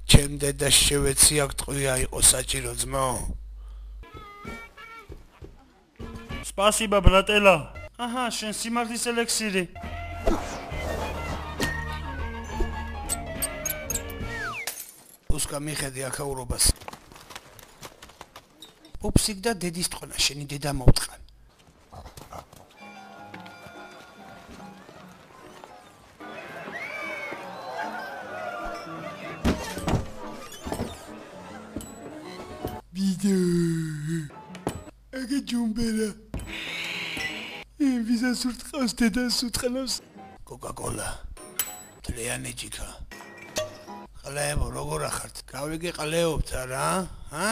ჩემ დედას შევეცი აქ ტყვია იყო საჭირო ძმო. Спасибо, брателло. Ага, შენ სიმართლის ელექსირი. უსკა მიხედი აქაურობას. უფსիկ და დედის ტყონა შენი დედა მოვტყან. ბიდო. აგე ჯუმბერა. ვიზა სურტყავს დედას უთყნავს. კოკა-კოლა. თლიანი ჯიქა. ყლეებო როგორ ახართ? გავიგეყლეობთ არა? ჰა?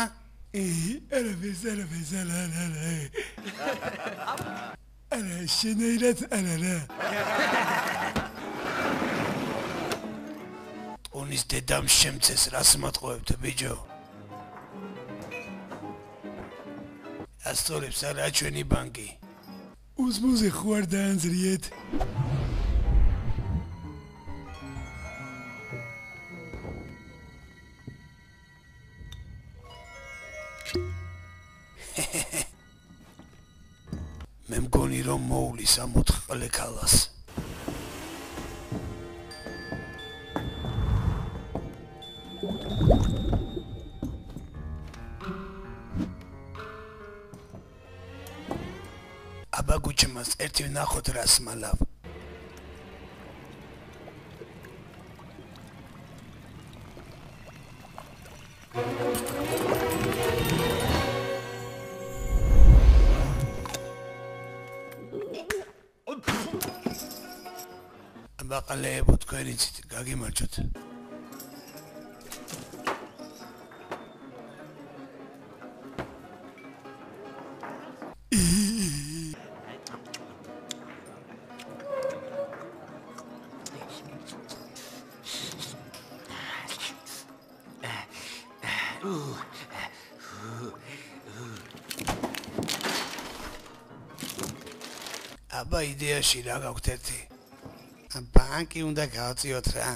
არა ვეზარა. არა შენერად არა. ონის დედამ შემცეს რას მოტყუებთ ბიჯო? ასწორებს არა ჩვენი ბანკი. უსმოზე ხო არ დაანძრიეთ? მე მგონი რომ მოვლის ამ 4 ყლე ქალას. აბა გუჩმას ერთი ვნახოთ რას მალავ. აბა ყლეებო თქვენი ცით გაგიმარჯოთ. აბა იდეაში რა გაგვთ ერთი? ბანკი უნდა გავწიოთ რა.